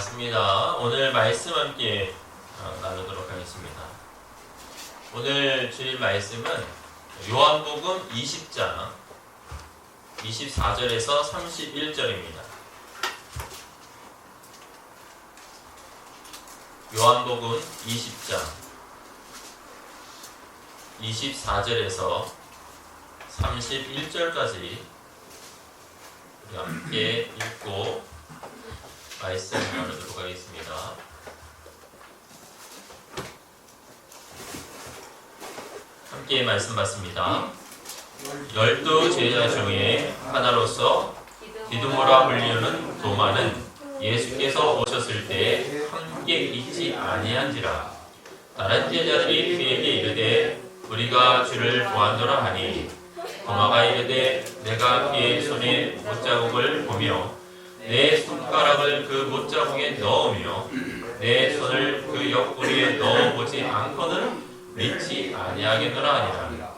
반갑습니다. 오늘 말씀 함께 나누도록 하겠습니다. 오늘 주일 말씀은 요한복음 20장 24절에서 31절입니다. 요한복음 20장 24절에서 31절까지 우리 함께 읽고 말씀 나누도록 하겠습니다. 함께 말씀 받습니다. 12 제자 중에 하나로서 디두모라 불리우는 도마는 예수께서 오셨을 때 함께 있지 아니한지라. 다른 제자들이 그에게 이르되 우리가 주를 보았노라 하니 도마가 이르되 내가 그의 손에 못자국을 보며 내 손가락을 그 못자국에 넣으며 내 손을 그 옆구리에 넣어보지 않고는 믿지 아니하겠노라 하니라.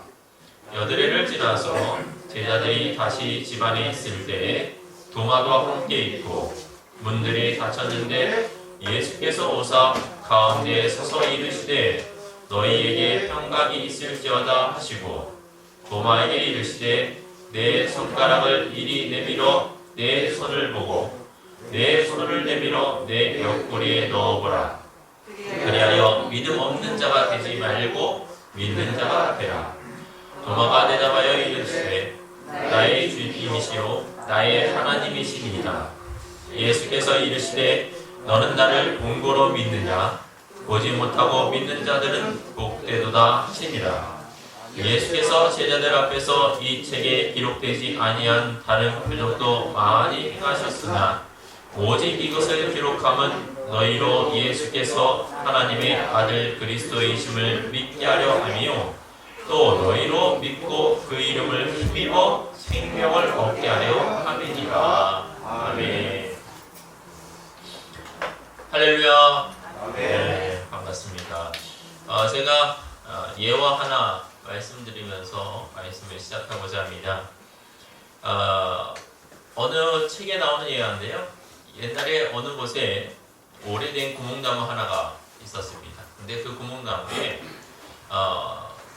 여드레를 지나서 제자들이 다시 집안에 있을 때 도마도 함께 있고 문들이 닫혔는데 예수께서 오사 가운데에 서서 이르시되 너희에게 평강이 있을지어다 하시고 도마에게 이르시되 내 손가락을 이리 내밀어 내 손을 보고 내 손을 내밀어 내 옆구리에 넣어보라. 그리하여 믿음 없는 자가 되지 말고 믿는 자가 되라. 도마가 대답하여 이르시되 나의 주님이시요 나의 하나님이시니이다. 예수께서 이르시되 너는 나를 본고로 믿느냐? 보지 못하고 믿는 자들은 복되도다 하시니라. 예수께서 제자들 앞에서 이 책에 기록되지 아니한 다른 표적도 많이 행하셨으나 오직 이것을 기록함은 너희로 예수께서 하나님의 아들 그리스도이심을 믿게 하려 함이요 또 너희로 믿고 그 이름을 힘입어 생명을 얻게 하려 함이니라. 아멘. 할렐루야. 네, 반갑습니다. 제가 예화 하나 말씀드리면서 말씀을 시작하고자 합니다. 어느 책에 나오는 예화인데요. 옛날에 어느 곳에 오래된 구멍나무 하나가 있었습니다. 근데 그 구멍나무에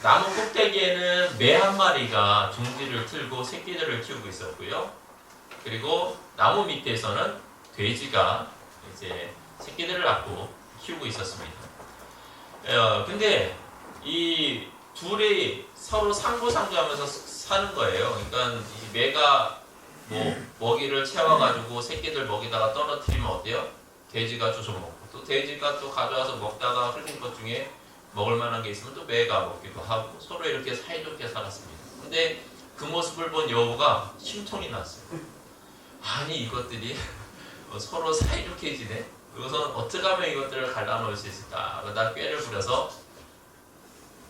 나무 꼭대기에는 매 한 마리가 둥지를 틀고 새끼들을 키우고 있었고요. 그리고 나무 밑에서는 돼지가 이제 새끼들을 낳고 키우고 있었습니다. 근데 이 둘이 서로 상부상조하면서 사는 거예요. 그러니까 이 매가 먹이를 채워가지고 새끼들 먹이다가 떨어뜨리면 어때요? 돼지가 주워 먹고 또 돼지가 또 가져와서 먹다가 흘린 것 중에 먹을 만한 게 있으면 또 매가 먹기도 하고 서로 이렇게 사이좋게 살았습니다. 근데 그 모습을 본 여우가 심통이 났어요. 아니 이것들이 서로 사이좋게 지내? 그것은 어떻게 하면 이것들을 갈라놓을 수 있을까? 그러다 꾀를 부려서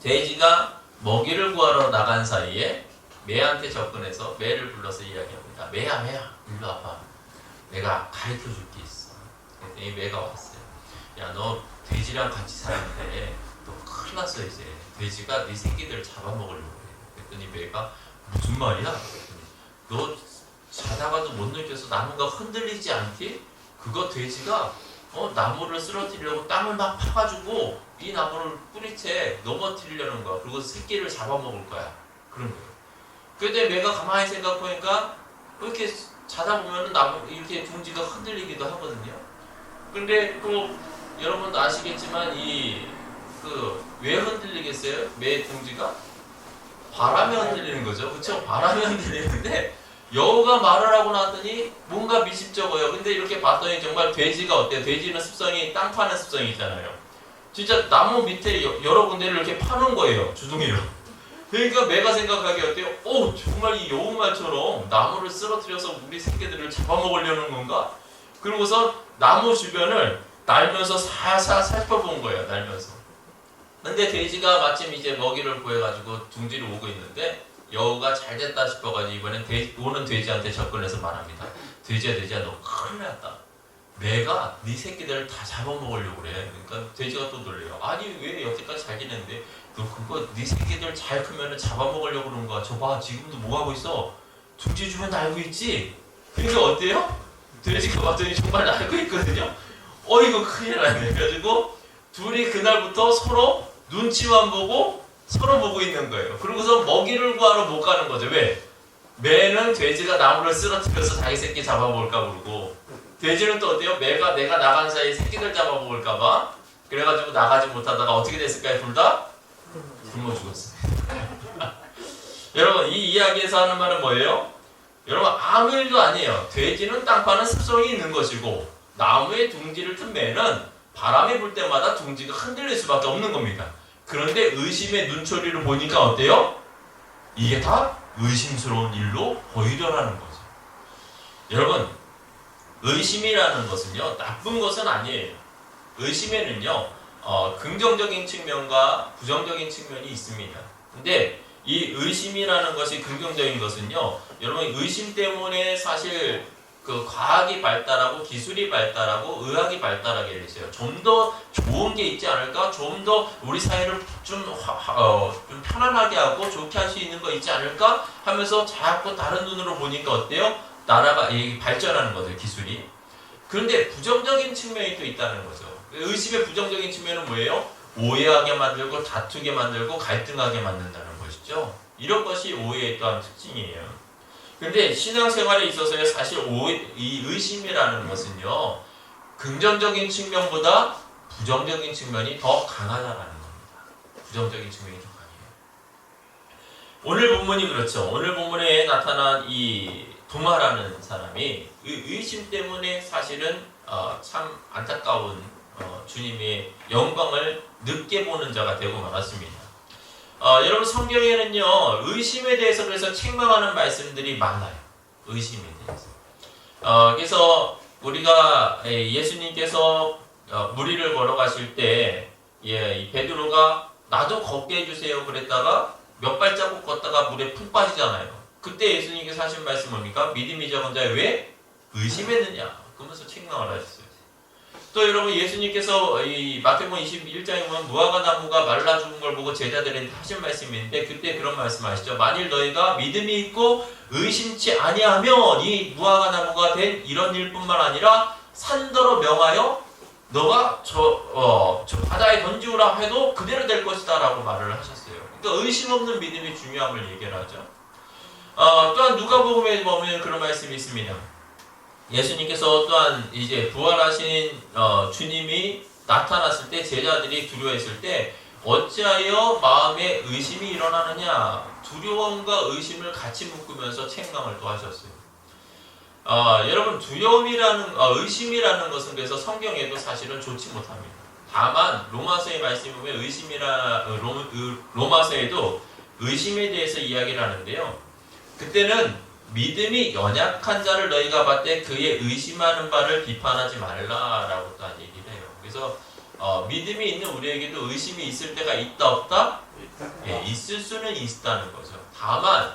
돼지가 먹이를 구하러 나간 사이에 매한테 접근해서 매를 불러서 이야기합니다. 매야 일로 와봐. 내가 가르쳐줄 게 있어. 그랬더니 매가 왔어요. 야 너 돼지랑 같이 사는데 너 큰일 났어 이제. 돼지가 네 새끼들을 잡아먹으려고 해. 그랬더니 매가 무슨 말이야? 그랬더니 너 자다가도 못 느껴서 나무가 흔들리지 않지? 그거 돼지가 나무를 쓰러뜨리려고 땅을 막 파가지고 이 나무를 뿌리채 넘어뜨리려는 거야. 그리고 새끼를 잡아먹을 거야. 그런 거예요. 근데 내가 가만히 생각해보니까 이렇게 자다 보면은 나무 이렇게 둥지가 흔들리기도 하거든요. 근데 또 여러분도 아시겠지만 왜 흔들리겠어요? 매 둥지가 바람에 흔들리는 거죠. 그렇죠? 바람에 흔들리는데 여우가 말을 하고 나더니 뭔가 미심쩍어요. 근데 이렇게 봤더니 정말 돼지가 어때요? 돼지는 습성이 땅 파는 습성이 있잖아요. 진짜 나무 밑에 여러 군데를 이렇게 파는 거예요. 주둥이로. 그러니까 매가 생각하기에 어때요? 정말 이 여우 말처럼 나무를 쓰러뜨려서 우리 새끼들을 잡아먹으려는 건가? 그러고서 나무 주변을 날면서 살살 살펴본 거예요. 날면서. 근데 돼지가 마침 이제 먹이를 구해가지고 둥지로 오고 있는데 여우가 잘됐다 싶어가지고 이번엔 오는 돼지한테 접근해서 말합니다. 돼지야 너 큰일 났다. 매가 네 새끼들을 다 잡아먹으려고 그래. 그러니까 돼지가 또 놀래요. 아니 왜 여태까지 잘 지냈는데 너 그거 네 새끼들 잘 크면 잡아먹으려고 그러는 거야. 저봐 지금도 뭐하고 있어? 둥지 주변 날고 있지? 그러니까 어때요? 돼지가 봤더니 정말 날고 있거든요. 이거 큰일 났네. 그래가지고 둘이 그날부터 서로 눈치만 보고 서로 보고 있는 거예요. 그러고서 먹이를 구하러 못 가는 거죠. 왜? 매는 돼지가 나무를 쓰러뜨려서 자기 새끼 잡아먹을까 그러고, 돼지는 또 어때요? 매가 내가 나간 사이에 새끼들 잡아먹을까 봐 그래가지고 나가지 못하다가 어떻게 됐을까요? 둘 다 굶어 죽었어요. 여러분, 이 이야기에서 하는 말은 뭐예요? 여러분, 아무 일도 아니에요. 돼지는 땅 파는 습성이 있는 것이고, 나무의 둥지를 튼 매는 바람이 불 때마다 둥지가 흔들릴 수밖에 없는 겁니다. 그런데 의심의 눈초리를 보니까 어때요? 이게 다 의심스러운 일로 보이더라는 거죠. 여러분, 의심이라는 것은요, 나쁜 것은 아니에요. 의심에는요, 긍정적인 측면과 부정적인 측면이 있습니다. 근데 이 의심이라는 것이 긍정적인 것은요, 여러분, 의심 때문에 사실 그 과학이 발달하고 기술이 발달하고 의학이 발달하게 되세요. 좀 더 좋은 게 있지 않을까? 좀 더 우리 사회를 좀 편안하게 하고 좋게 할 수 있는 거 있지 않을까? 하면서 자꾸 다른 눈으로 보니까 어때요? 나라가 발전하는 거죠, 기술이. 그런데 부정적인 측면이 또 있다는 거죠. 의심의 부정적인 측면은 뭐예요? 오해하게 만들고 다투게 만들고 갈등하게 만든다는 것이죠. 이런 것이 오해의 또한 특징이에요. 근데 신앙생활에 있어서요, 사실 이 의심이라는 것은요, 긍정적인 측면보다 부정적인 측면이 더 강하다는 겁니다. 부정적인 측면이 더 강해요. 오늘 본문이 그렇죠. 오늘 본문에 나타난 이 도마라는 사람이 의심 때문에 사실은 참 안타까운 주님의 영광을 늦게 보는 자가 되고 말았습니다. 여러분, 성경에는요, 의심에 대해서 그래서 책망하는 말씀들이 많아요. 의심에 대해서. 그래서 우리가 예수님께서 무리를 걸어가실 때 이 베드로가 나도 걷게 해주세요 그랬다가 몇 발자국 걷다가 물에 푹 빠지잖아요. 그때 예수님께서 하신 말씀 뭡니까? 믿음이 적은 자에 왜 의심했느냐? 그러면서 책망을 하셨어요. 또 여러분, 예수님께서 이 마태복음 21장에 보면 무화과 나무가 말라 죽은 걸 보고 제자들한테 하신 말씀인데, 그때 그런 말씀하시죠. 만일 너희가 믿음이 있고 의심치 아니하면 이 무화과 나무가 된 이런 일뿐만 아니라 산더러 명하여 너가 저 바다에 던지우라 해도 그대로 될 것이다 라고 말을 하셨어요. 그러니까 의심 없는 믿음이 중요함을 얘기하죠. 또한 누가복음에 보면 그런 말씀이 있습니다. 예수님께서 또한 이제 부활하신 주님이 나타났을 때 제자들이 두려워했을 때 어찌하여 마음에 의심이 일어나느냐, 두려움과 의심을 같이 묶으면서 책망을 또 하셨어요. 여러분, 의심이라는 것은 그래서 성경에도 사실은 좋지 못합니다. 다만 로마서의 말씀에 보면 로마서에도 의심에 대해서 이야기를 하는데요. 그때는 믿음이 연약한 자를 너희가 봤되 그의 의심하는 바를 비판하지 말라라고 또한 얘기를 해요. 그래서 믿음이 있는 우리에게도 의심이 있을 때가 있다 없다? 예, 있을 수는 있다는 거죠. 다만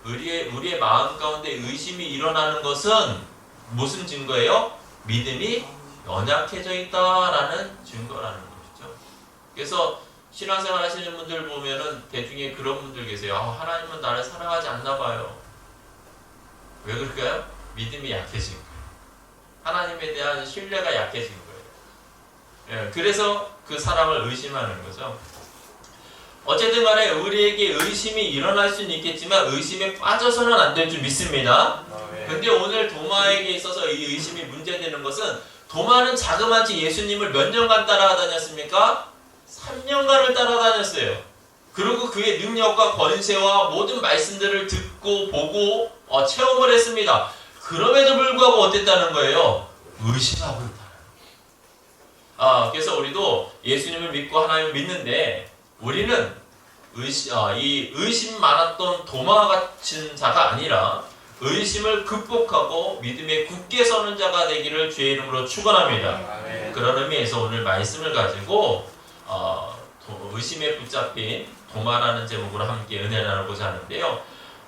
우리의 마음 가운데 의심이 일어나는 것은 무슨 증거예요? 믿음이 연약해져 있다라는 증거라는 것이죠. 그래서 신앙생활 하시는 분들 보면은 대중에 그런 분들 계세요. 하나님은 나를 사랑하지 않나 봐요. 왜 그럴까요? 믿음이 약해진 거예요. 하나님에 대한 신뢰가 약해진 거예요. 예, 그래서 그 사람을 의심하는 거죠. 어쨌든 간에 우리에게 의심이 일어날 수는 있겠지만 의심에 빠져서는 안 될 줄 믿습니다. 근데 오늘 도마에게 있어서 이 의심이 문제되는 것은, 도마는 자그마치 예수님을 몇 년간 따라다녔습니까? 3년간을 따라다녔어요. 그리고 그의 능력과 권세와 모든 말씀들을 듣고 보고 체험을 했습니다. 그럼에도 불구하고 어땠다는 거예요? 의심하고 있다. 그래서 우리도 예수님을 믿고 하나님을 믿는데, 우리는 이 의심 많았던 도마 같은 자가 아니라 의심을 극복하고 믿음에 굳게 서는 자가 되기를 주의 이름으로 축원합니다. 그런 의미에서 오늘 말씀을 가지고 의심에 붙잡힌 도마라는 제목으로 함께 은혜 나누고자 하는데요.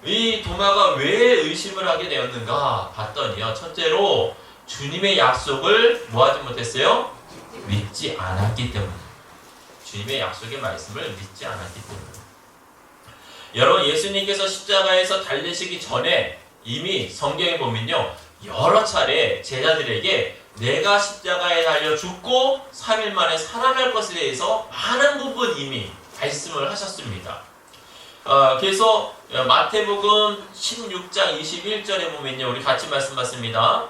이 도마가 왜 의심을 하게 되었는가 봤더니요, 첫째로 주님의 약속을 뭐하지 못했어요? 믿지 않았기 때문에. 주님의 약속의 말씀을 믿지 않았기 때문에. 여러분, 예수님께서 십자가에서 달리시기 전에 이미 성경에 보면요, 여러 차례 제자들에게 내가 십자가에 달려 죽고 3일 만에 살아날 것에 대해서 많은 부분 이미 말씀을 하셨습니다. 그래서 마태복음 16장 21절에 보면요, 우리 같이 말씀 받습니다.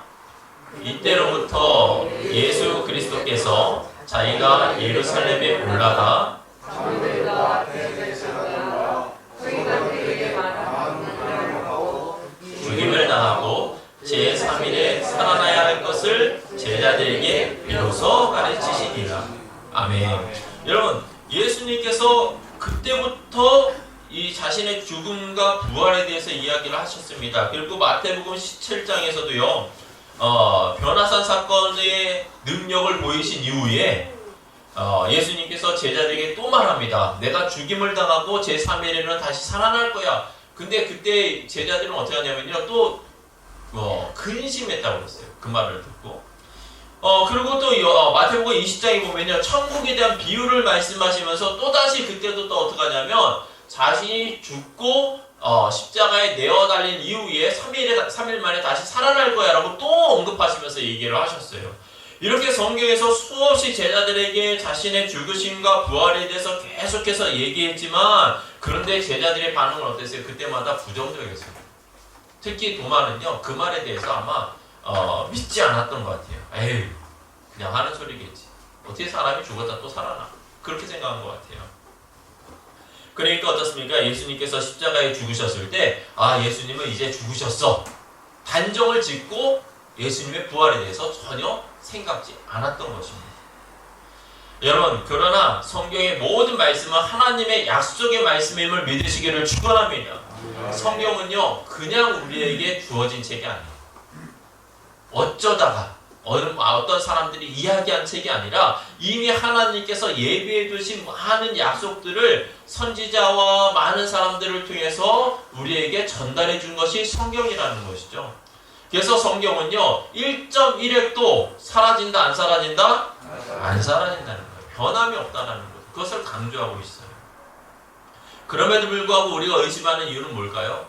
이때로부터 예수 그리스도께서 자기가 예루살렘에 올라가 죽임을 당하고 제3일에 살아나야 할 것을 제자들에게 비로소 가르치시니라. 아멘. 여러분, 예수님께서 그때부터 이 자신의 죽음과 부활에 대해서 이야기를 하셨습니다. 그리고 마태복음 17장에서도요, 변화산 사건의 능력을 보이신 이후에 예수님께서 제자들에게 또 말합니다. 내가 죽임을 당하고 제3일에는 다시 살아날 거야. 근데 그때 제자들은 어떻게 하냐면요, 또 근심했다고 그랬어요. 그 말을 듣고. 그리고 또 마태복음 20장에 보면요, 천국에 대한 비유를 말씀하시면서 또다시 그때도 또 어떻게 하냐면 자신이 죽고 십자가에 내어 달린 이후에 3일 만에 다시 살아날 거야 라고 또 언급하시면서 얘기를 하셨어요. 이렇게 성경에서 수없이 제자들에게 자신의 죽으심과 부활에 대해서 계속해서 얘기했지만, 그런데 제자들의 반응은 어땠어요? 그때마다 부정적이었어요. 특히 도마는요, 그 말에 대해서 아마 믿지 않았던 것 같아요. 에이, 그냥 하는 소리겠지. 어떻게 사람이 죽었다 또 살아나? 그렇게 생각한 것 같아요. 그러니까 어떻습니까? 예수님께서 십자가에 죽으셨을 때, 예수님은 이제 죽으셨어, 단정을 짓고 예수님의 부활에 대해서 전혀 생각지 않았던 것입니다. 여러분, 그러나 성경의 모든 말씀은 하나님의 약속의 말씀임을 믿으시기를 축원합니다. 성경은요, 그냥 우리에게 주어진 책이 아니에요. 어쩌다가 어떤 사람들이 이야기한 책이 아니라 이미 하나님께서 예비해 두신 많은 약속들을 선지자와 많은 사람들을 통해서 우리에게 전달해 준 것이 성경이라는 것이죠. 그래서 성경은요, 1.1획도 사라진다, 안 사라진다? 안 사라진다는 거예요. 변함이 없다는 것. 그것을 강조하고 있어요. 그럼에도 불구하고 우리가 의심하는 이유는 뭘까요?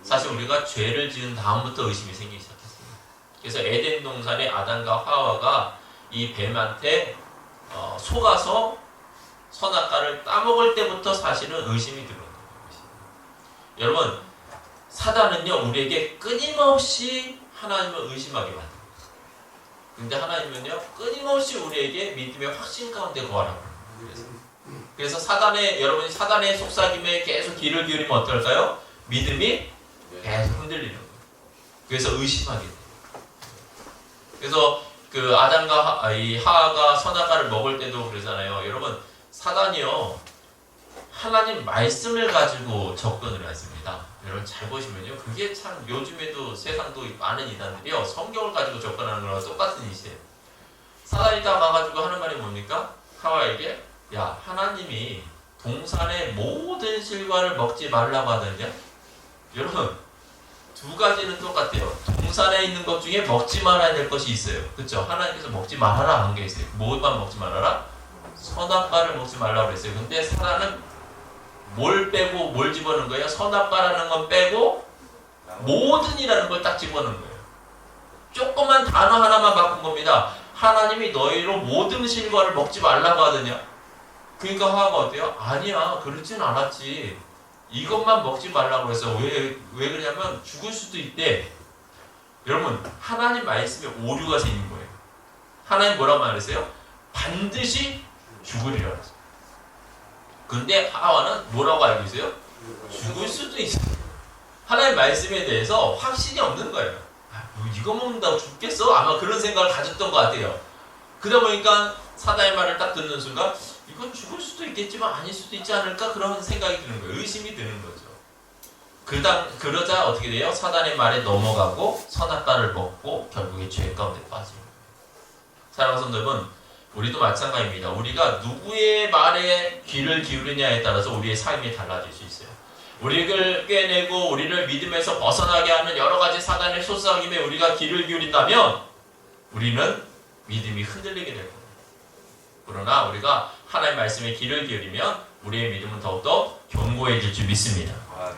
사실 우리가 죄를 지은 다음부터 의심이 생기기 시작했습니다. 그래서 에덴 동산의 아담과 하와가 이 뱀한테 속아서 선악과를 따먹을 때부터 사실은 의심이 들어온 거예요. 여러분, 사단은요, 우리에게 끊임없이 하나님을 의심하게 만듭니다. 근데 하나님은요, 끊임없이 우리에게 믿음의 확신 가운데 거하라고 합니다. 그래서 여러분이 사단의 속삭임에 계속 귀를 기울이면 어떨까요? 믿음이 계속 흔들리는 거예요. 그래서 의심하게 돼요. 그래서 그 아담과 하와가 선악과를 먹을 때도 그러잖아요. 여러분, 사단이요, 하나님 말씀을 가지고 접근을 했습니다. 여러분 잘 보시면요, 그게 참 요즘에도 세상도 많은 이단들이요, 성경을 가지고 접근하는 거랑 똑같은 일이에요. 사단이 다 와가지고 하는 말이 뭡니까? 하와에게, 야, 하나님이 동산의 모든 실과를 먹지 말라고 하느냐? 여러분, 두 가지는 똑같아요. 동산에 있는 것 중에 먹지 말아야 될 것이 있어요. 그렇죠? 하나님께서 먹지 말아라 한 게 있어요. 뭐만 먹지 말아라? 선악과를 먹지 말라고 그랬어요. 근데 사단은 뭘 빼고 뭘 집어넣은 거예요? 선악과라는 건 빼고 모든이라는 걸 딱 집어넣은 거예요. 조그만 단어 하나만 바꾼 겁니다. 하나님이 너희로 모든 실과를 먹지 말라고 하더냐? 그러니까 하와가 어때요? 아니야, 그렇진 않았지. 이것만 먹지 말라고 해서 왜 그러냐면 죽을 수도 있대. 여러분, 하나님 말씀에 오류가 생긴 거예요. 하나님 뭐라고 말했어요? 반드시 죽으리라 그랬어요. 근데 하와는 뭐라고 알고 있어요? 죽을 수도 있어요. 하나님 말씀에 대해서 확신이 없는 거예요. 이거 먹는다고 죽겠어? 아마 그런 생각을 가졌던 것 같아요. 그러다 보니까 사단의 말을 딱 듣는 순간 이건 죽을 수도 있겠지만 아닐 수도 있지 않을까? 그런 생각이 드는 거예요. 의심이 드는 거죠. 그러자 어떻게 돼요? 사단의 말에 넘어가고 선악과를 먹고 결국에 죄 가운데 빠지는 거예요. 사랑하는 성도 여러분, 우리도 마찬가지입니다. 우리가 누구의 말에 귀를 기울이냐에 따라서 우리의 삶이 달라질 수 있어요. 우리를 꿰내고 우리를 믿음에서 벗어나게 하는 여러 가지 사단의 속삭임에 우리가 귀를 기울인다면 우리는 믿음이 흔들리게 될 겁니다. 그러나 우리가 하나님의 말씀에 귀를 기울이면 우리의 믿음은 더욱더 견고해질 줄 믿습니다.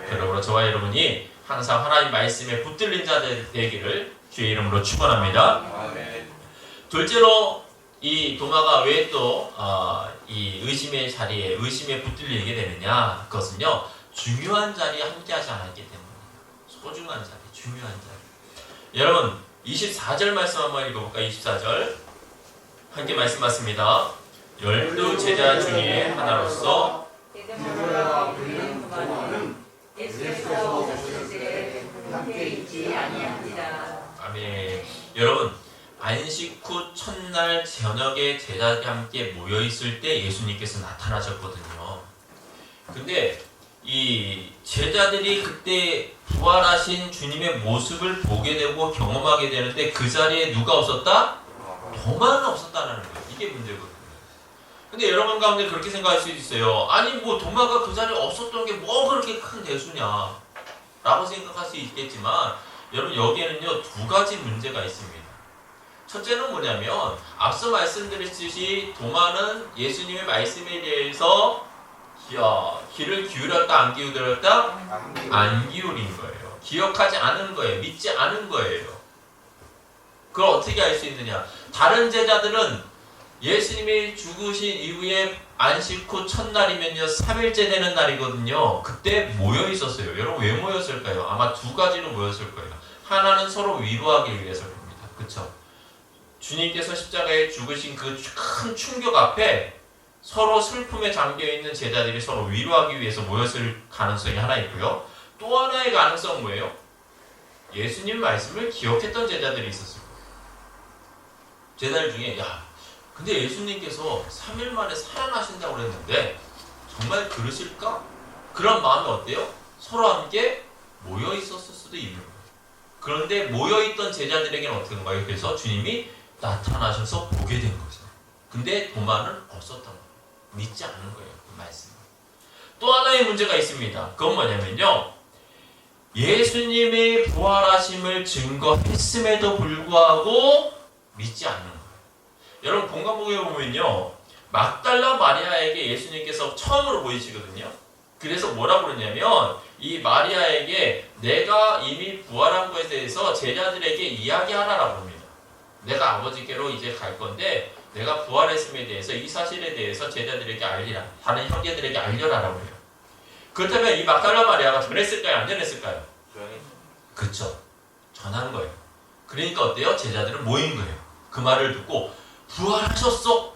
그러므로 저와 여러분이 항상 하나님 말씀에 붙들린 자들 되기를 주의 이름으로 축원합니다. 둘째로 이 도마가 왜 또 이 의심의 자리에 의심에 붙들리게 되느냐? 그것은요 중요한 자리에 함께하지 않았기 때문이에요. 소중한 자리, 중요한 자리. 여러분 24절 말씀 한번 읽어볼까요? 24절 함께 말씀 받습니다. 12 제자 중에 하나로서 베드로와 불리는 도마는 예수께서 오셨을 때 함께 있지 아니한지라. 아멘. 여러분 안식 후 첫날 저녁에 제자들이 함께 모여 있을 때 예수님께서 나타나셨거든요. 근데 이 제자들이 그때 부활하신 주님의 모습을 보게 되고 경험하게 되는데 그 자리에 누가 없었다? 도마는 없었다는 거예요. 이게 문제거든요. 근데 여러분 가운데 그렇게 생각할 수 있어요. 아니 뭐 도마가 그 자리에 없었던 게 뭐 그렇게 큰 대수냐 라고 생각할 수 있겠지만 여러분 여기에는요 두 가지 문제가 있습니다. 첫째는 뭐냐면 앞서 말씀드렸듯이 도마는 예수님의 말씀에 대해서 귀를 기울였다 안 기울였다? 안 기울인 거예요. 기억하지 않은 거예요. 믿지 않은 거예요. 그걸 어떻게 알 수 있느냐? 다른 제자들은 예수님이 죽으신 이후에 안식 후 첫날이면요 3일째 되는 날이거든요. 그때 모여 있었어요. 여러분 왜 모였을까요? 아마 두 가지로 모였을 거예요. 하나는 서로 위로하기 위해서일 겁니다. 그렇죠? 주님께서 십자가에 죽으신 그 큰 충격 앞에 서로 슬픔에 잠겨있는 제자들이 서로 위로하기 위해서 모였을 가능성이 하나 있고요. 또 하나의 가능성은 뭐예요? 예수님 말씀을 기억했던 제자들이 있었을 거예요. 제자들 중에 근데 예수님께서 3일 만에 살아나신다고 그랬는데 정말 그러실까? 그런 마음이 어때요? 서로 함께 모여 있었을 수도 있는 거예요. 그런데 모여 있던 제자들에게는 어떻게 된 거예요? 그래서 주님이 나타나셔서 보게 된 거죠. 근데 도마는 없었던 거예요. 믿지 않은 거예요. 그 말씀. 또 하나의 문제가 있습니다. 그건 뭐냐면요. 예수님의 부활하심을 증거했음에도 불구하고 믿지 않는 거예요. 여러분 공간복에 보면요. 막달라 마리아에게 예수님께서 처음으로 보이시거든요. 그래서 뭐라고 그러냐면 이 마리아에게 내가 이미 부활한 것에 대해서 제자들에게 이야기하라라고 합니다. 내가 아버지께로 이제 갈 건데 내가 부활했음에 대해서 이 사실에 대해서 제자들에게 알리라. 다른 형제들에게 알려라라고 해요. 그렇다면 이 막달라 마리아가 전했을까요? 안 전했을까요? 그쵸. 전한 거예요. 그러니까 어때요? 제자들은 모인 거예요. 그 말을 듣고 부활하셨어?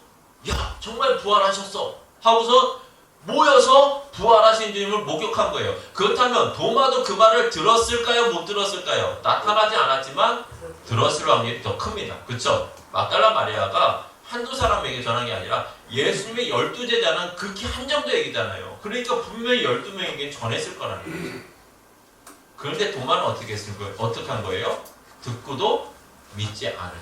야 정말 부활하셨어? 하고서 모여서 부활하신 주님을 목격한 거예요. 그렇다면 도마도 그 말을 들었을까요? 못 들었을까요? 나타나지 않았지만 들었을 확률이 더 큽니다. 그쵸? 막달라 마리아가 한두 사람에게 전한 게 아니라 예수님의 12제자는 극히 한정도얘기잖아요. 그러니까 분명히 12명에게 전했을 거라는 거죠. 그런데 도마는 어떻게 했을 거예요? 어떻게 한 거예요? 듣고도 믿지 않은 거예요.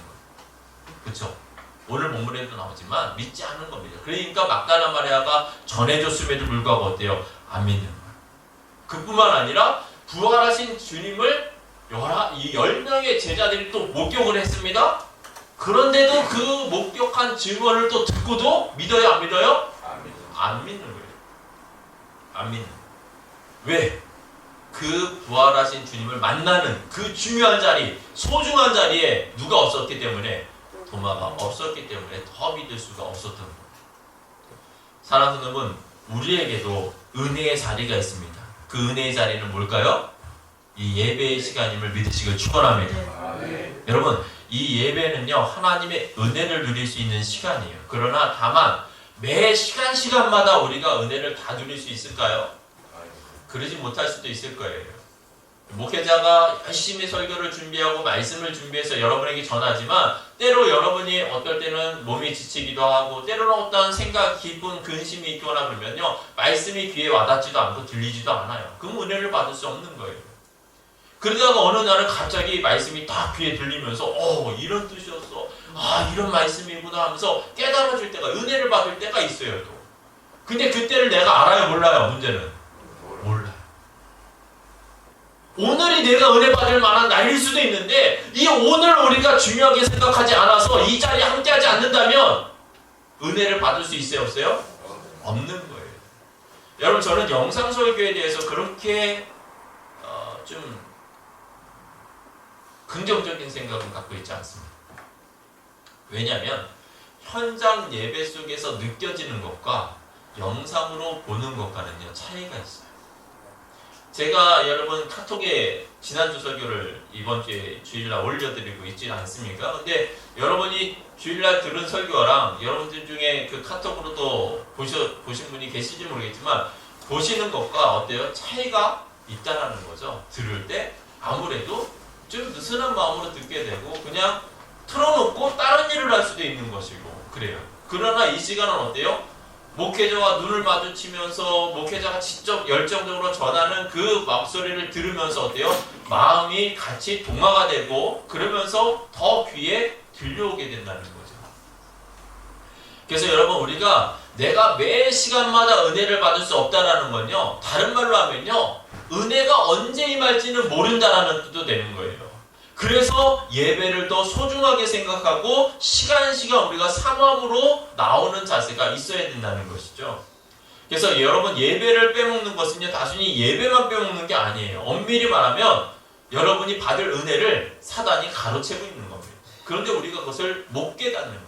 그쵸? 오늘 본문에도 나오지만 믿지 않는 겁니다. 그러니까 막달라 마리아가 전해줬음에도 불구하고 어때요? 안 믿는 거예요. 그뿐만 아니라 부활하신 주님을 이 10명의 제자들이 또 목격을 했습니다. 그런데도 그 목격한 증언을 또 듣고도 믿어요? 안 믿어요? 안 믿는 거예요. 안 믿는 거예요. 왜? 그 부활하신 주님을 만나는 그 중요한 자리, 소중한 자리에 누가 없었기 때문에 도마가 없었기 때문에 더 믿을 수가 없었던 거예요. 사랑하는 여러분, 우리에게도 은혜의 자리가 있습니다. 그 은혜의 자리는 뭘까요? 이 예배의 시간임을 믿으시길 축원합니다. 여러분, 이 예배는요 하나님의 은혜를 누릴 수 있는 시간이에요. 그러나 다만 매 시간마다 우리가 은혜를 다 누릴 수 있을까요? 그러지 못할 수도 있을 거예요. 목회자가 열심히 설교를 준비하고 말씀을 준비해서 여러분에게 전하지만 때로 여러분이 어떨 때는 몸이 지치기도 하고 때로는 어떤 생각, 기분, 근심이 있거나 그러면요 말씀이 귀에 와닿지도 않고 들리지도 않아요. 그럼 은혜를 받을 수 없는 거예요. 그러다가 어느 날은 갑자기 말씀이 딱 귀에 들리면서 이런 뜻이었어. 이런 말씀이구나 하면서 깨달아질 때가, 은혜를 받을 때가 있어요. 또. 근데 그때를 내가 알아요? 몰라요? 문제는 몰라요. 오늘이 내가 은혜 받을 만한 날일 수도 있는데 이 오늘 우리가 중요하게 생각하지 않아서 이 자리에 함께하지 않는다면 은혜를 받을 수 있어요? 없어요? 없는 거예요. 여러분 저는 영상설교에 대해서 그렇게 좀 긍정적인 생각은 갖고 있지 않습니다. 왜냐하면 현장 예배 속에서 느껴지는 것과 영상으로 보는 것과는요 차이가 있어요. 제가 여러분 카톡에 지난주 설교를 이번 주에 주일날 올려드리고 있지 않습니까? 근데 여러분이 주일날 들은 설교랑 여러분들 중에 그 카톡으로도 보신 분이 계실지 모르겠지만 보시는 것과 어때요? 차이가 있다라는 거죠. 들을 때 아무래도 좀 느슨한 마음으로 듣게 되고 그냥 틀어놓고 다른 일을 할 수도 있는 것이고 그래요. 그러나 이 시간은 어때요? 목회자와 눈을 마주치면서 목회자가 직접 열정적으로 전하는 그 목소리를 들으면서 어때요? 마음이 같이 동화가 되고 그러면서 더 귀에 들려오게 된다는 거죠. 그래서 여러분 우리가 내가 매 시간마다 은혜를 받을 수 없다라는 건요. 다른 말로 하면요. 은혜가 언제 임할지는 모른다라는 뜻도 되는 거예요. 그래서 예배를 더 소중하게 생각하고 시간 우리가 사모함으로 나오는 자세가 있어야 된다는 것이죠. 그래서 여러분 예배를 빼먹는 것은요 단순히 예배만 빼먹는 게 아니에요. 엄밀히 말하면 여러분이 받을 은혜를 사단이 가로채고 있는 겁니다. 그런데 우리가 그것을 못 깨닫는 거죠.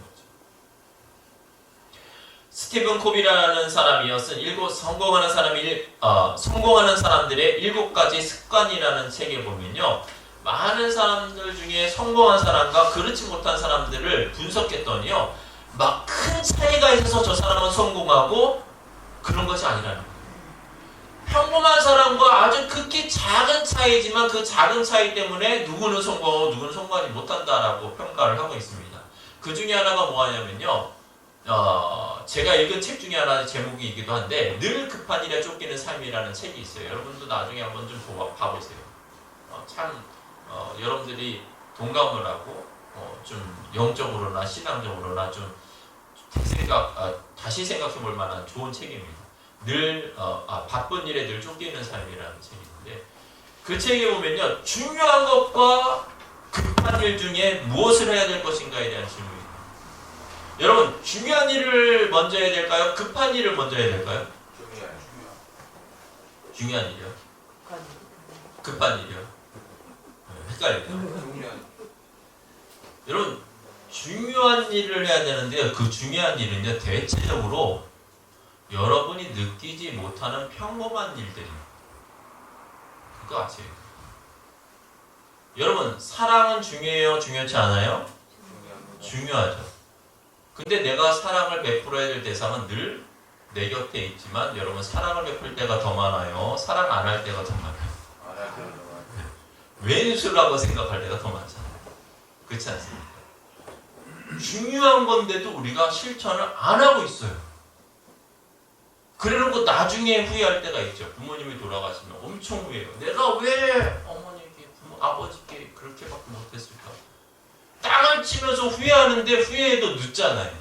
스티븐 콥이라는 사람이요 쓴 성공하는 사람들의 7가지 습관이라는 책에 보면요. 많은 사람들 중에 성공한 사람과 그렇지 못한 사람들을 분석했더니요. 막 큰 차이가 있어서 저 사람은 성공하고 그런 것이 아니라는 거예요. 평범한 사람과 아주 극히 작은 차이지만 그 작은 차이 때문에 누구는 성공하고 누구는 성공하지 못한다라고 평가를 하고 있습니다. 그 중에 하나가 뭐냐면요. 제가 읽은 책 중에 하나의 제목이기도 한데 늘 급한 일에 쫓기는 삶이라는 책이 있어요. 여러분도 나중에 한번 좀 봐보세요. 여러분들이 동감을 하고 좀 영적으로나 신앙적으로나 좀 다시 생각해 볼 만한 좋은 책입니다. 바쁜 일에 늘 쫓기는 삶이라는 책인데 그 책에 보면요. 중요한 것과 급한 일 중에 무엇을 해야 될 것인가에 대한 질문입니다. 여러분 중요한 일을 먼저 해야 될까요? 급한 일을 먼저 해야 될까요? 중요한 일이요? 급한 일이요? 헷갈리네요. 여러분 중요한 일을 해야 되는데요. 그 중요한 일은요. 대체적으로 여러분이 느끼지 못하는 평범한 일들입니다. 그거 아세요? 여러분 사랑은 중요해요? 중요하지 않아요? 중요하죠. 근데 내가 사랑을 베풀어야 될 대상은 늘 내 곁에 있지만 여러분 사랑을 베풀 때가 더 많아요? 사랑 안 할 때가 더 많아요? 왼수라고 생각할 때가 더 많잖아요. 그렇지 않습니까? 중요한 건데도 우리가 실천을 안 하고 있어요. 그래놓고 나중에 후회할 때가 있죠. 부모님이 돌아가시면 엄청 후회해요. 내가 왜 어머니께 아버지께 그렇게밖에 못했을까? 땅을 치면서 후회하는데 후회해도 늦잖아요.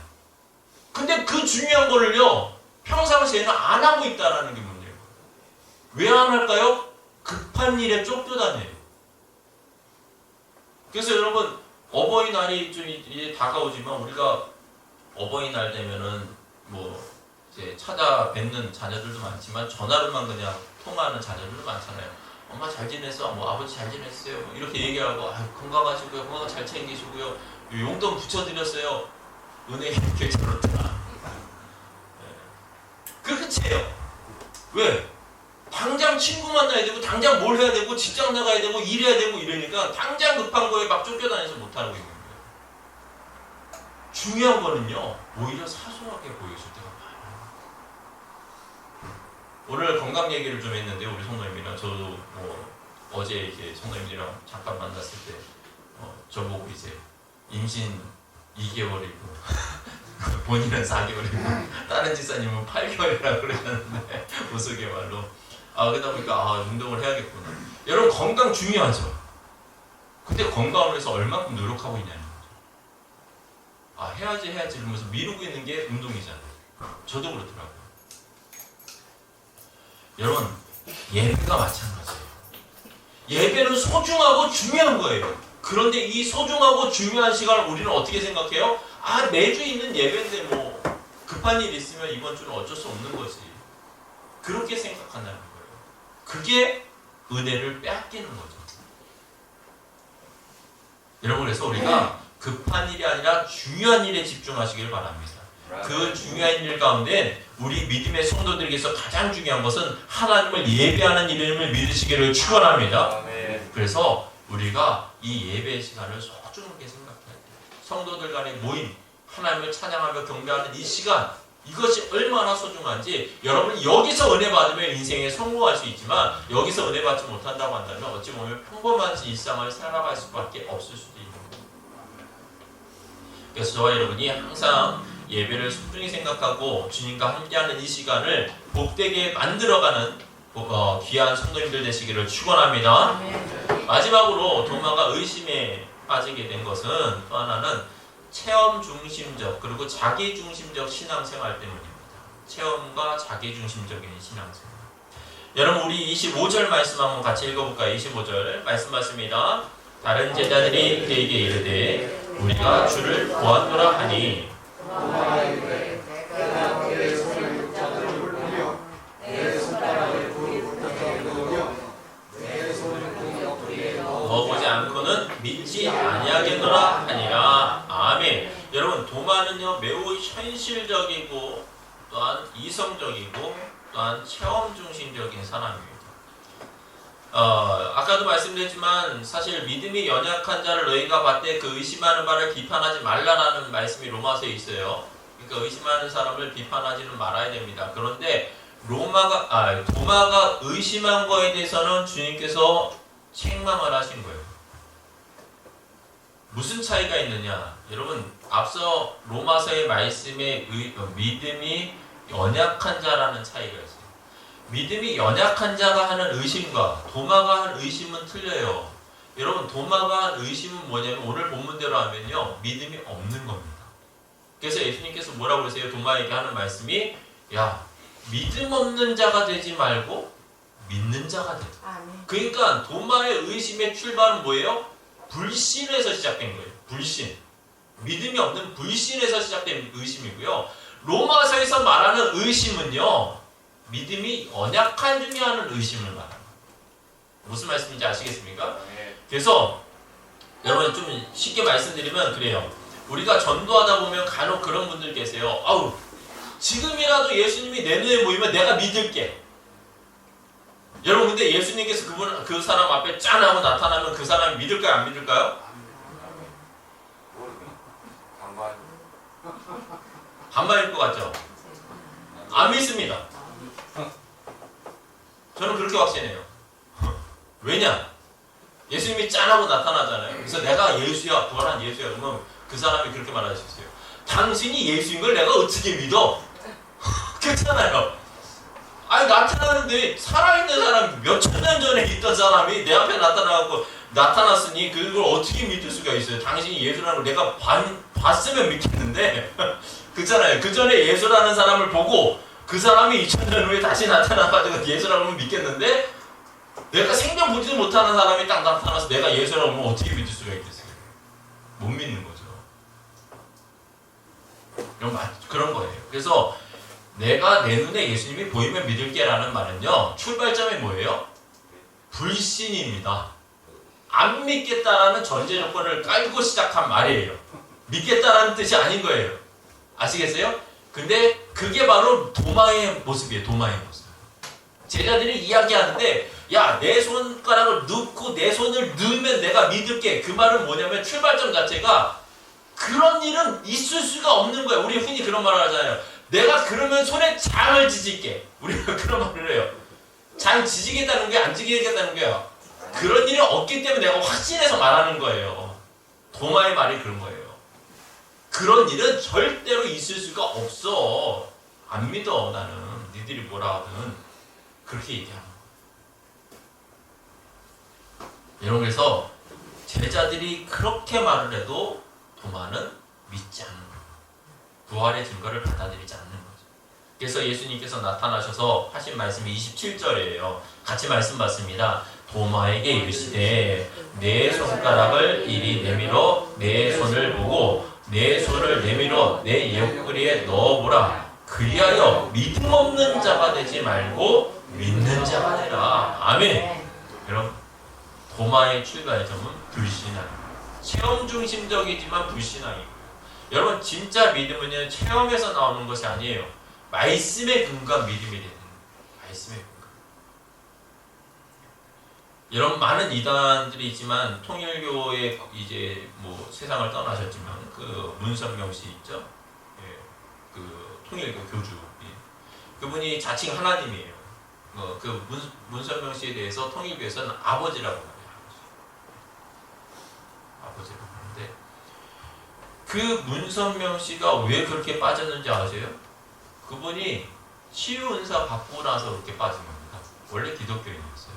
근데 그 중요한 거를요 평상시에는 안 하고 있다는 게 문제예요. 왜 안 할까요? 급한 일에 쫓겨다녀요. 그래서 여러분 어버이날이 좀 이제 다가오지만 우리가 어버이날 되면은 뭐 이제 찾아뵙는 자녀들도 많지만 전화로만 그냥 통화하는 자녀들도 많잖아요. 엄마 잘 지냈어? 뭐 아버지 잘 지냈어요? 뭐 이렇게 얘기하고 건강하시고요, 건강 잘 챙기시고요, 용돈 붙여드렸어요. 은혜 이렇게 저렇다. 끝이에요. 왜? 당장 친구 만나야 되고 당장 뭘 해야 되고 직장 나가야 되고 일해야 되고 이러니까 당장 급한 거에 막 쫓겨다니면서 못하고 있는 거예요. 중요한 거는요 오히려 사소하게 보여줄 때가 많아요. 오늘 건강 얘기를 좀 했는데 우리 성도님이랑 저도 뭐 어제 이렇게 성도님이랑 잠깐 만났을 때 저보고 이제 임신 2개월이고 본인은 4개월이고 다른 집사님은 8개월이라고 그러셨는데 우스갯말로 그러다 보니까 운동을 해야겠구나. 여러분 건강 중요하죠. 근데 건강을 위해서 얼마큼 노력하고 있냐는 거죠. 해야지 이러면서 미루고 있는 게 운동이잖아요. 저도 그렇더라고요. 여러분 예배가 마찬가지예요. 예배는 소중하고 중요한 거예요. 그런데 이 소중하고 중요한 시간을 우리는 어떻게 생각해요? 매주 있는 예배인데 뭐 급한 일 있으면 이번 주는 어쩔 수 없는 거지. 그렇게 생각한다는 거예요. 그게 은혜를 빼앗기는 거죠. 여러분 그래서 우리가 급한 일이 아니라 중요한 일에 집중하시길 바랍니다. 그 중요한 일 가운데 우리 믿음의 성도들에게서 가장 중요한 것은 하나님을 예배하는 일임을 믿으시기를 축원합니다. 그래서 우리가 이 예배 시간을 소중하게 생각해야 돼요. 성도들 간의 모임, 하나님을 찬양하며 경배하는 이 시간, 이것이 얼마나 소중한지 여러분 여기서 은혜 받으면 인생에 성공할 수 있지만 여기서 은혜 받지 못한다고 한다면 어찌 보면 평범한 일상을 살아갈 수밖에 없을 수도 있는 거예요. 그래서 저와 여러분이 항상 예배를 소중히 생각하고 주님과 함께하는 이 시간을 복되게 만들어가는 귀한 성도님들 되시기를 축원합니다. 마지막으로 도마가 의심에 빠지게 된 것은 또 하나는 체험 중심적 그리고 자기 중심적 신앙생활 때문입니다. 체험과 자기 중심적인 신앙생활. 여러분 우리 25절 말씀 한번 같이 읽어볼까요? 25절 말씀 받습니다. 다른 제자들이 그에게 이르되 우리가 주를 보았노라 하니 보지 않고는 믿지 아니하겠노라 하니라. 아멘. 여러분 도마는요 매우 현실적이고 또한 이성적이고 또한 체험 중심적인 사람입니다. 아까도 말씀드렸지만 사실 믿음이 연약한 자를 너희가 봤되 그 의심하는 바를 비판하지 말라라는 말씀이 로마서에 있어요. 그러니까 의심하는 사람을 비판하지는 말아야 됩니다. 그런데 도마가 의심한 거에 대해서는 주님께서 책망을 하신 거예요. 무슨 차이가 있느냐? 여러분 앞서 로마서의 말씀에 믿음이 연약한 자라는 차이가 있어요. 믿음이 연약한 자가 하는 의심과 도마가 한 의심은 틀려요. 여러분 도마가 한 의심은 뭐냐면 오늘 본문대로 하면요 믿음이 없는 겁니다. 그래서 예수님께서 뭐라고 그러세요? 도마에게 하는 말씀이 야 믿음 없는 자가 되지 말고 믿는 자가 되자. 그러니까 도마의 의심의 출발은 뭐예요? 불신에서 시작된 거예요. 불신. 믿음이 없는 불신에서 시작된 의심이고요. 로마서에서 말하는 의심은요. 믿음이 연약한 중에 하는 의심을 말합니다. 무슨 말씀인지 아시겠습니까? 그래서 여러분 좀 쉽게 말씀드리면 그래요. 우리가 전도하다 보면 간혹 그런 분들 계세요. 아우 지금이라도 예수님이 내 눈에 보이면 내가 믿을게. 여러분 근데 예수님께서 그 사람 앞에 짠 하고 나타나면 그 사람이 믿을까요? 안 믿을까요? 반반일 것 같죠? 안 믿습니다. 저는 그렇게 확신해요. 왜냐? 예수님이 짠 하고 나타나잖아요. 그래서 내가 예수야, 부활한 예수야. 그러면 그 사람이 그렇게 말하셨어요. 당신이 예수인 걸 내가 어떻게 믿어? 그렇잖아요. 아니 나타나는데 살아있는 사람이 몇천 년 전에 있던 사람이 내 앞에 나타났으니 그걸 어떻게 믿을 수가 있어요? 당신이 예수라는 걸 내가 봤으면 믿겠는데 그렇잖아요. 그 전에 예수라는 사람을 보고 그 사람이 2000년 후에 다시 나타나가지고 예수라고 하면 믿겠는데 내가 생전 보지도 못하는 사람이 딱 나타나서 내가 예수라고 하면 어떻게 믿을 수가 있겠어요? 못 믿는 거죠. 그런 거예요. 그래서 내가 내 눈에 예수님이 보이면 믿을게 라는 말은요 출발점이 뭐예요? 불신입니다. 안 믿겠다라는 전제 조건을 깔고 시작한 말이에요. 믿겠다라는 뜻이 아닌 거예요. 아시겠어요? 근데 그게 바로 도마의 모습이에요. 도마의 모습. 제자들이 이야기하는데 야 내 손가락을 넣고 내 손을 넣으면 내가 믿을게. 그 말은 뭐냐면 출발점 자체가 그런 일은 있을 수가 없는 거예요. 우리 흔히 그런 말을 하잖아요. 내가 그러면 손에 장을 지질게. 우리가 그런 말을 해요. 장 지지겠다는 게 안 지지겠다는 거예요. 그런 일이 없기 때문에 내가 확신해서 말하는 거예요. 도마의 말이 그런 거예요. 그런 일은 절대로 있을 수가 없어. 안 믿어 나는. 니들이 뭐라 하든 그렇게 얘기하는 거예요. 여러분 그래서 제자들이 그렇게 말을 해도 도마는 믿지 않는 거예요. 부활의 증거를 받아들이지 않는 거죠. 그래서 예수님께서 나타나셔서 하신 말씀이 27절이에요. 같이 말씀 받습니다. 도마에게 이르시되 내 손가락을 이리 내밀어 내 손을 보고 내 손을 내밀어 내 옆구리에 넣어보라. 그리하여 믿음 없는 자가 되지 말고 믿는 자가 되라. 아멘. 여러분 도마의 출발점은 불신이다. 체험 중심적이지만 불신앙이고요. 여러분 진짜 믿음은요 체험에서 나오는 것이 아니에요. 말씀에 근거한 믿음이 되는 거예요. 말씀에 근거. 여러분 많은 이단들이 있지만 통일교의 이제 뭐 세상을 떠나셨지만 그 문선명 씨 있죠? 예, 그 통일교 교주 그분이 자칭 하나님이에요. 그 문선명 씨에 대해서 통일교에서는 아버지라고 말해요. 아버지라고 하는데 그 문선명 씨가 왜 그렇게 빠졌는지 아세요? 그분이 치유 은사 받고 나서 그렇게 빠진 겁니다. 원래 기독교인이었어요.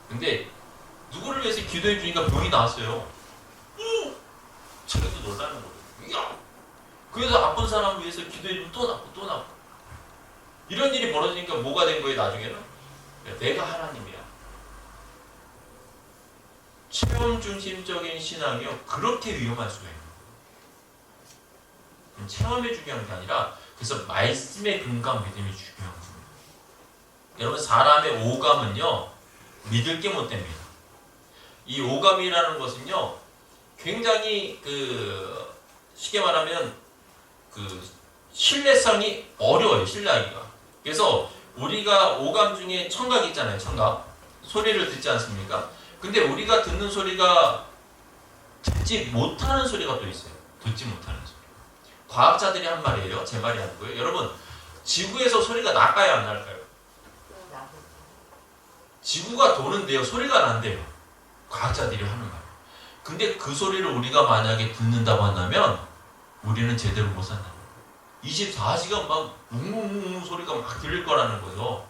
근데 누구를 위해서 기도해 주니까 병이 나왔어요. 저래도 놀라는 거예요. 야! 그래서 아픈 사람을 위해서 기도해 주면 또 낫고 또 낫고 이런 일이 벌어지니까 뭐가 된 거예요 나중에는? 내가 하나님이야. 체험 중심적인 신앙이요 그렇게 위험할 수가 있는 거예요. 체험이 중요한 게 아니라 그래서 말씀에 근거한 믿음이 중요한 겁니다. 여러분 사람의 오감은요 믿을 게 못 됩니다. 이 오감이라는 것은요 굉장히 쉽게 말하면 신뢰성이 어려워요. 신뢰하기가. 그래서 우리가 오감 중에 청각이 있잖아요. 청각. 소리를 듣지 않습니까? 근데 우리가 듣는 소리가 듣지 못하는 소리가 또 있어요. 듣지 못하는 소리. 과학자들이 한 말이에요. 제 말이 아니고요. 여러분 지구에서 소리가 날까요? 안 날까요? 지구가 도는데요. 소리가 난대요. 과학자들이 하는 말. 근데 그 소리를 우리가 만약에 듣는다고 한다면 우리는 제대로 못 산다는 거예요. 24시간 막 웅웅웅 소리가 막 들릴 거라는 거죠.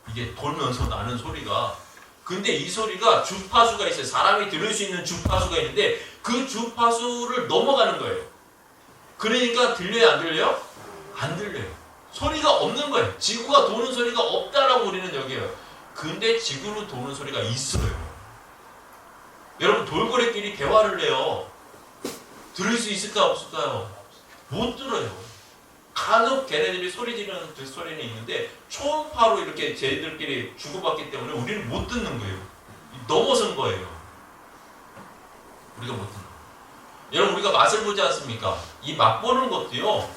이게 돌면서 나는 소리가. 근데 이 소리가 주파수가 있어요. 사람이 들을 수 있는 주파수가 있는데 그 주파수를 넘어가는 거예요. 그러니까 들려요? 안 들려요? 안 들려요. 소리가 없는 거예요. 지구가 도는 소리가 없다라고 우리는 여겨요. 근데 지구로 도는 소리가 있어요. 여러분 돌고래끼리 대화를 해요. 들을 수 있을까 없을까요? 못 들어요. 간혹 걔네들이 소리 지르는 소리는 있는데 초음파로 이렇게 쟤들끼리 주고받기 때문에 우리는 못 듣는 거예요. 넘어선 거예요. 우리가 못 듣는 거예요. 여러분 우리가 맛을 보지 않습니까? 이 맛보는 것도요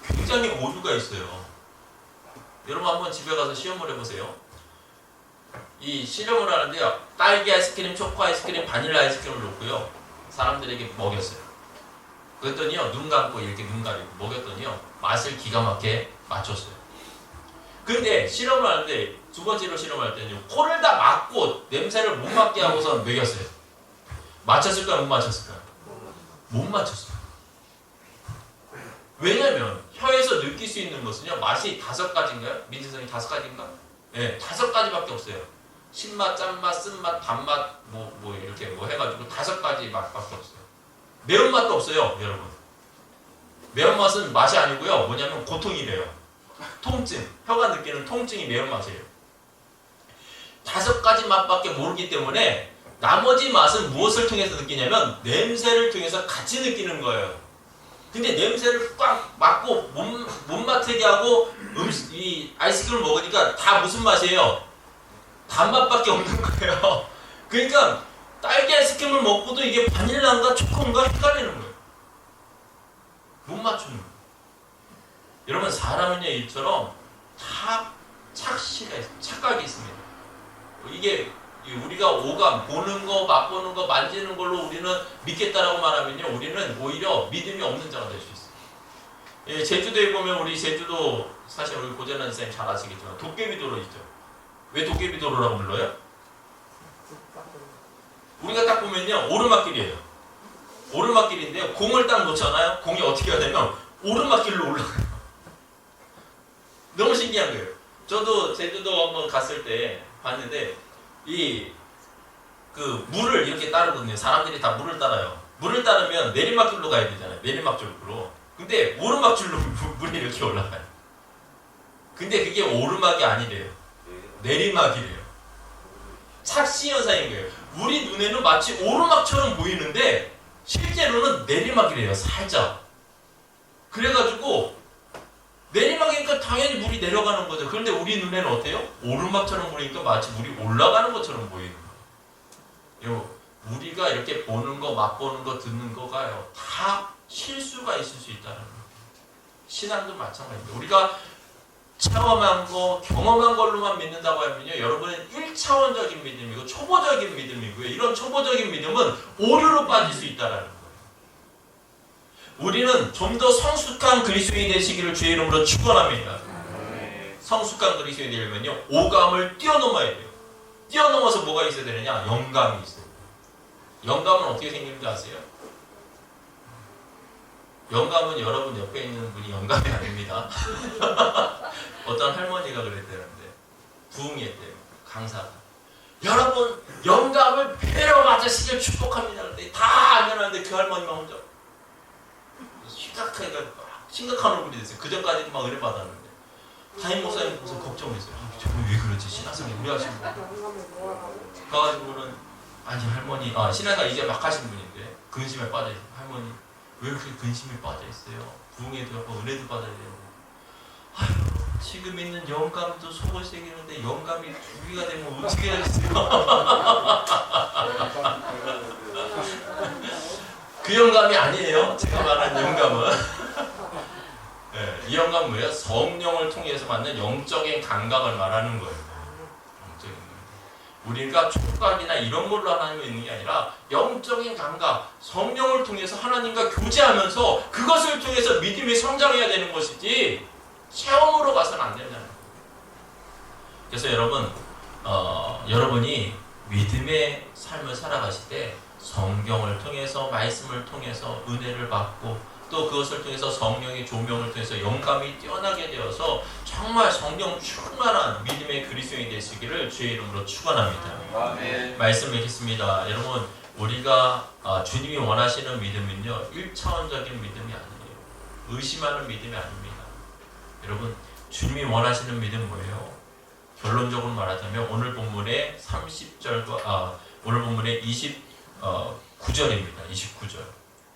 굉장히 오류가 있어요. 여러분 한번 집에 가서 시험을 해보세요. 이 실험을 하는데요. 딸기 아이스크림, 초코 아이스크림, 바닐라 아이스크림을 놓고요. 사람들에게 먹였어요. 그랬더니요. 눈 감고 이렇게 눈 가리고 먹였더니요. 맛을 기가 막히게 맞췄어요. 근데 실험을 하는데 두 번째로 실험할 때는요. 코를 다 막고 냄새를 못 맡게 하고서 먹였어요. 맞췄을까요? 못 맞췄을까요? 못 맞췄어요. 왜냐면 혀에서 느낄 수 있는 것은요. 맛이 5가지인가요? 민지성이 5가지인가? 네, 5가지밖에 없어요. 신맛, 짠맛, 쓴맛, 단맛, 뭐 이렇게 뭐 해가지고 5가지 맛밖에 없어요. 매운맛도 없어요, 여러분. 매운맛은 맛이 아니고요. 뭐냐면 고통이래요. 통증. 혀가 느끼는 통증이 매운맛이에요. 5가지 맛밖에 모르기 때문에 나머지 맛은 무엇을 통해서 느끼냐면 냄새를 통해서 같이 느끼는 거예요. 근데 냄새를 꽉 맡고 못 맡게 하고 이 아이스크림을 먹으니까 다 무슨 맛이에요? 단맛밖에 없는 거예요. 그러니까 딸기 아이스크림을 먹고도 이게 바닐라인가 초코인가 헷갈리는 거예요. 못 맞추는 거예요. 여러분 사람은요 이처럼 다 착각이 있습니다. 이게 우리가 오감, 보는 거, 맛보는 거, 만지는 걸로 우리는 믿겠다라고 말하면요 우리는 오히려 믿음이 없는 자가 될 수 있어요. 예, 제주도에 보면 우리 제주도 사실 우리 고재난 선생님 잘 아시겠지만 도깨비도로 있죠. 왜 도깨비도로라고 불러요? 우리가 딱 보면요 오르막길이에요. 오르막길인데요 공을 딱 놓잖아요. 공이 어떻게 해야 되면 오르막길로 올라가요. 너무 신기한 거예요. 저도 제주도 한번 갔을 때 봤는데 물을 이렇게 따르거든요. 사람들이 다 물을 따라요. 물을 따르면 내리막길로 가야 되잖아요. 내리막 쪽으로. 근데 오르막길로 물이 이렇게 올라가요. 근데 그게 오르막이 아니래요. 내리막이래요. 착시 현상인 거예요. 우리 눈에는 마치 오르막처럼 보이는데 실제로는 내리막이래요. 살짝. 그래가지고 내리막이니까 당연히 물이 내려가는 거죠. 그런데 우리 눈에는 어때요? 오르막처럼 보이니까 마치 물이 올라가는 것처럼 보이는 거예요. 우리가 이렇게 보는 거, 맛보는 거, 듣는 거가요, 다 실수가 있을 수 있다는 거예요. 신앙도 마찬가지입니다. 우리가 체험한 거, 경험한 걸로만 믿는다고 하면요, 여러분은 1차원적인 믿음이고 초보적인 믿음이고요. 이런 초보적인 믿음은 오류로 빠질 수 있다는 거예요. 우리는 좀 더 성숙한 그리스도인이 되시기를 주의 이름으로 축원합니다. 성숙한 그리스도인이 되려면요, 오감을 뛰어넘어야 돼요. 뛰어넘어서 뭐가 있어야 되느냐? 영감이 있어요. 영감은 어떻게 생기는지 아세요? 영감은 여러분 옆에 있는 분이 영감이 아닙니다. 어떤 할머니가 그랬다는데, 부흥했대요, 강사가. 여러분, 영감을 배로 맞으시길 축복합니다. 근데 다 안전한데 그 할머니만 혼자 심각한 얼굴이 됐어요. 그 전까지는 막 은혜 받았는데. 담임 목사님 보고서 걱정했어요. 저분 왜 그러지? 신앙생활 무리하신 분. 가가지고는, 아니 할머니, 신앙가 이제 막 하신 분인데 근심에 빠져있어요. 할머니 왜 이렇게 근심에 빠져있어요? 부흥에도 하고 은혜도 받아야 되고. 아휴, 지금 있는 영감도 속을 새기는데 영감이 두 개가 되면 어떻게 하겠어요? 그 영감이 아니에요. 제가 말하는 영감은. 네, 이 영감은 뭐예요? 성령을 통해서 받는 영적인 감각을 말하는 거예요. 영적인 감각. 우리가 촉각이나 이런 걸로 하나님을 있는 게 아니라 영적인 감각, 성령을 통해서 하나님과 교제하면서 그것을 통해서 믿음이 성장해야 되는 것이지 체험으로 가서는 안 된다는 거예요. 그래서 여러분, 여러분이 믿음의 삶을 살아가실 때 성경을 통해서, 말씀을 통해서 은혜를 받고 또 그것을 통해서 성령의 조명을 통해서 영감이 뛰어나게 되어서 정말 성령 충만한 믿음의 그리스도인이 되시기를 주의 이름으로 축원합니다. 아멘. 말씀 읽겠습니다. 여러분, 우리가 주님이 원하시는 믿음은요, 1차원적인 믿음이 아니에요. 의심하는 믿음이 아닙니다. 여러분, 주님이 원하시는 믿음 뭐예요? 결론적으로 말하자면 오늘 본문의 30절과 오늘 본문의 29절입니다. 29절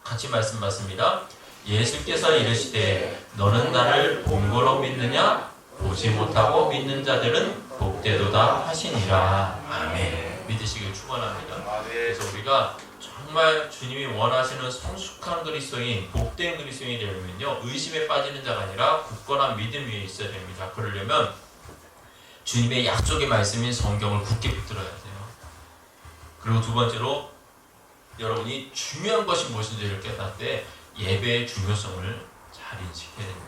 같이 말씀 받습니다. 예수께서 이르시되 너는 나를 본거로 믿느냐? 보지 못하고 믿는 자들은 복되도다 하시니라. 아멘. 믿으시길 축원합니다. 그래서 우리가 정말 주님이 원하시는 성숙한 그리스도인, 복된 그리스도인이 되려면요, 의심에 빠지는 자가 아니라 굳건한 믿음 위에 있어야 됩니다. 그러려면 주님의 약속의 말씀인 성경을 굳게 붙들어야 돼요. 그리고 두 번째로 여러분이 중요한 것이 무엇인지를 깨달을 때 예배의 중요성을 잘 인식해야 됩니다.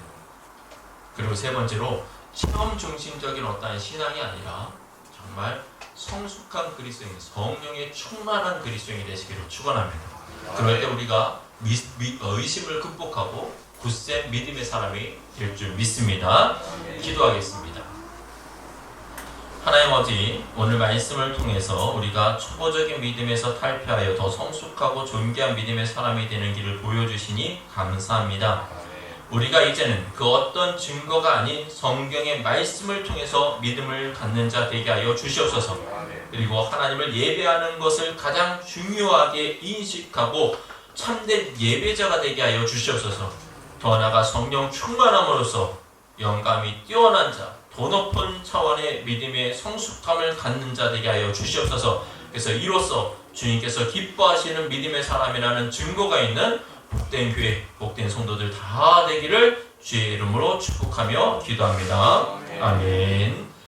그리고 세 번째로 체험 중심적인 어떤 신앙이 아니라 정말 성숙한 그리스도인, 성령의 충만한 그리스도인이 되시기를 축원합니다. 그럴 때 우리가 의심을 극복하고 굳센 믿음의 사람이 될 줄 믿습니다. 기도하겠습니다. 하나님 아버지, 오늘 말씀을 통해서 우리가 초보적인 믿음에서 탈피하여 더 성숙하고 존귀한 믿음의 사람이 되는 길을 보여주시니 감사합니다. 우리가 이제는 그 어떤 증거가 아닌 성경의 말씀을 통해서 믿음을 갖는 자 되게 하여 주시옵소서. 그리고 하나님을 예배하는 것을 가장 중요하게 인식하고 참된 예배자가 되게 하여 주시옵소서. 더 나아가 성령 충만함으로써 영감이 뛰어난 자, 더 높은 차원의 믿음의 성숙함을 갖는 자 되게 하여 주시옵소서. 그래서 이로써 주님께서 기뻐하시는 믿음의 사람이라는 증거가 있는 복된 교회, 복된 성도들 다 되기를 주의 이름으로 축복하며 기도합니다. 아멘.